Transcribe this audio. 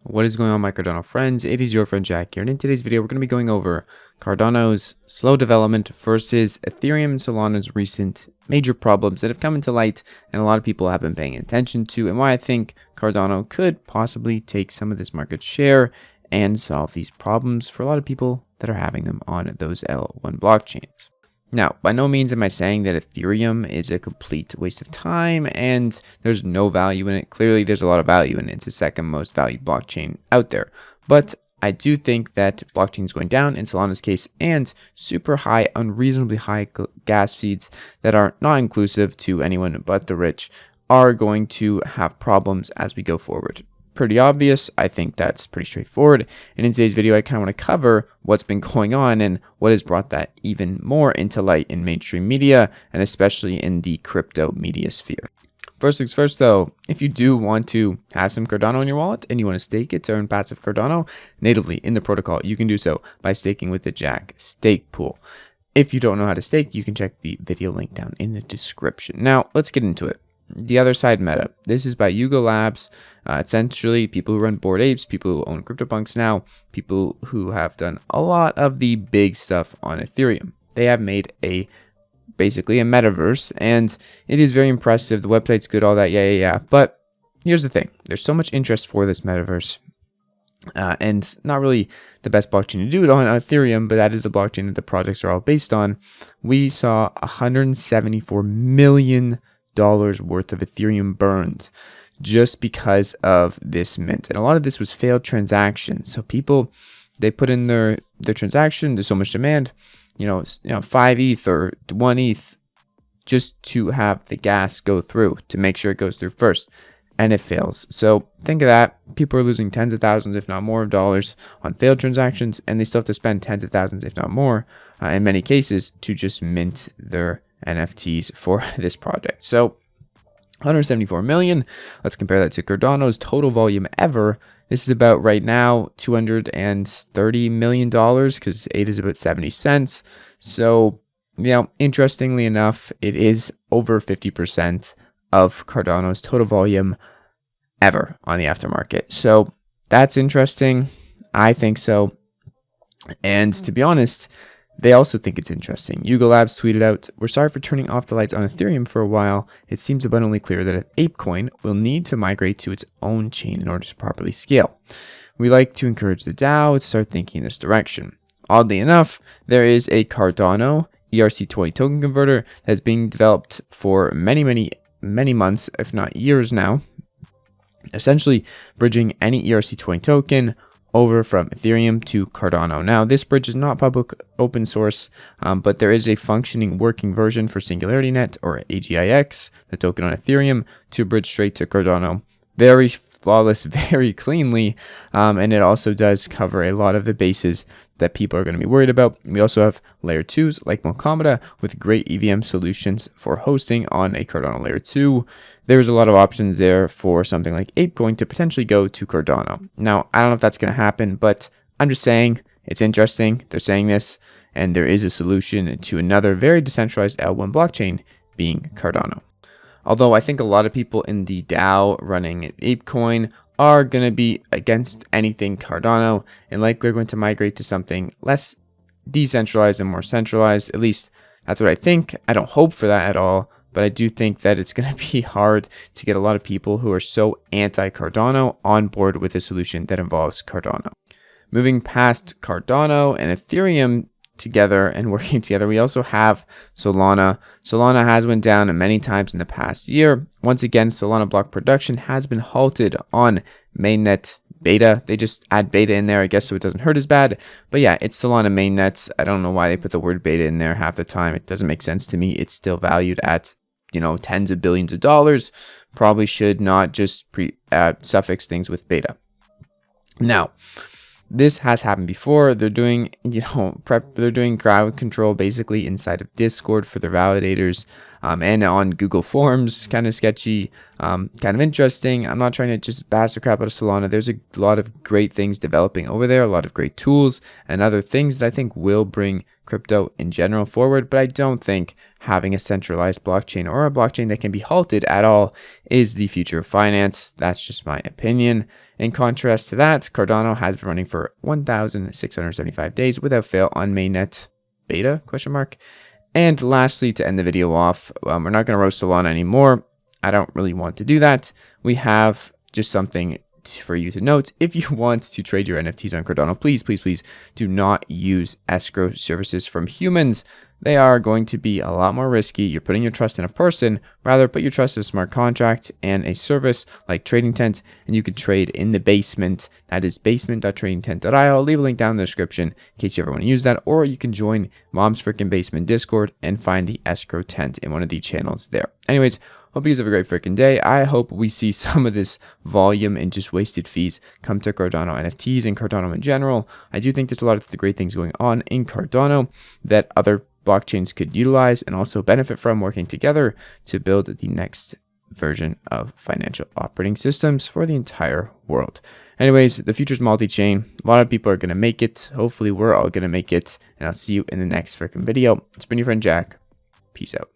What is going on, my Cardano friends? It is your friend Jack here, and in today's video we're going to be going over Cardano's slow development versus Ethereum Solana's recent major problems that have come into light and a lot of people have been paying attention to, and why I think Cardano could possibly take some of this market share and solve these problems for a lot of people that are having them on those L1 blockchains. Now, by no means am I saying that Ethereum is a complete waste of time and there's no value in it. Clearly, there's a lot of value in it. It's the second most valued blockchain out there. But I do think that blockchain is going down in Solana's case, and super high, unreasonably high gas fees that are not inclusive to anyone but the rich are going to have problems as we go forward. Pretty obvious. I think that's pretty straightforward. And in today's video, I kind of want to cover what's been going on and what has brought that even more into light in mainstream media and especially in the crypto media sphere. First things first, though, if you do want to have some Cardano in your wallet and you want to stake it to earn passive Cardano natively in the protocol, you can do so by staking with the Jack stake pool. If you don't know how to stake, you can check the video link down in the description. Now, let's get into it. The other side meta. This is by Yuga Labs. Essentially, people who run Bored Apes, people who own CryptoPunks now, people who have done a lot of the big stuff on Ethereum. They have made basically a metaverse, and it is very impressive. The website's good, all that, yeah. But here's the thing: there's so much interest for this metaverse, and not really the best blockchain to do it on Ethereum, but that is the blockchain that the projects are all based on. We saw $174 million worth of Ethereum burned just because of this mint, and a lot of this was failed transactions. So people, they put in their transaction, there's so much demand, 5 ETH or 1 ETH just to have the gas go through, to make sure it goes through first, and it fails. So think of that. People are losing tens of thousands, if not more, of dollars on failed transactions, and they still have to spend tens of thousands, if not more, in many cases, to just mint their NFTs for this project. So 174 million. Let's compare that to Cardano's total volume ever. This is about right now $230 million, because 8 is about 70 cents. So, interestingly enough, it is over 50% of Cardano's total volume ever on the aftermarket. So that's interesting. I think so. And to be honest, they also think it's interesting. Yuga Labs tweeted out, "We're sorry for turning off the lights on Ethereum for a while. It seems abundantly clear that ApeCoin will need to migrate to its own chain in order to properly scale. We like to encourage the DAO to start thinking in this direction." Oddly enough, there is a Cardano ERC20 token converter that's being developed for many months, if not years now, essentially bridging any ERC20 token over from Ethereum to Cardano. Now, this bridge is not public open source, but there is a functioning working version for SingularityNet, or AGIX, the token on Ethereum, to bridge straight to Cardano. Very flawless, very cleanly, and it also does cover a lot of the bases that people are going to be worried about. We also have layer 2s like Mokamada with great EVM solutions for hosting on a Cardano layer 2. There's a lot of options there for something like ApeCoin to potentially go to Cardano. Now, I don't know if that's going to happen, but I'm just saying it's interesting. They're saying this, and there is a solution to another very decentralized L1 blockchain being Cardano. Although I think a lot of people in the DAO running ApeCoin are going to be against anything Cardano and likely are going to migrate to something less decentralized and more centralized. At least that's what I think. I don't hope for that at all, but I do think that it's going to be hard to get a lot of people who are so anti-Cardano on board with a solution that involves Cardano. Moving past Cardano and Ethereum together and working together, we also have Solana. Solana has went down many times in the past year. Once again, Solana block production has been halted on mainnet beta. They just add beta in there, I guess, so it doesn't hurt as bad. But yeah, it's Solana mainnets. I don't know why they put the word beta in there half the time. It doesn't make sense to me. It's still valued at tens of billions of dollars. Probably should not just suffix things with beta. Now, this has happened before. They're doing, they're doing crowd control basically inside of Discord for their validators. and on Google Forms, kind of sketchy, kind of interesting. I'm not trying to just bash the crap out of Solana. There's a lot of great things developing over there, a lot of great tools and other things that I think will bring crypto in general forward, but I don't think having a centralized blockchain or a blockchain that can be halted at all is the future of finance. That's just my opinion. In contrast to that, Cardano has been running for 1,675 days without fail on mainnet beta ? And lastly, to end the video off, we're not going to roast Solana anymore. I don't really want to do that. We have just something for you to note. If you want to trade your NFTs on Cardano, please do not use escrow services from humans. They are going to be a lot more risky. You're putting your trust in a person. Rather, put your trust in a smart contract and a service like Trading Tent, and you can trade in the basement. That is basement.tradingtent.io. I'll leave a link down in the description in case you ever want to use that, or you can join Mom's Frickin' Basement Discord and find the escrow tent in one of the channels there. Anyways, hope you guys have a great freaking day. I hope we see some of this volume and just wasted fees come to Cardano NFTs and Cardano in general. I do think there's a lot of the great things going on in Cardano that other blockchains could utilize and also benefit from working together to build the next version of financial operating systems for the entire world. Anyways, the future's multi-chain. A lot of people are going to make it. Hopefully we're all going to make it. And I'll see you in the next freaking video. It's been your friend Jack. Peace out.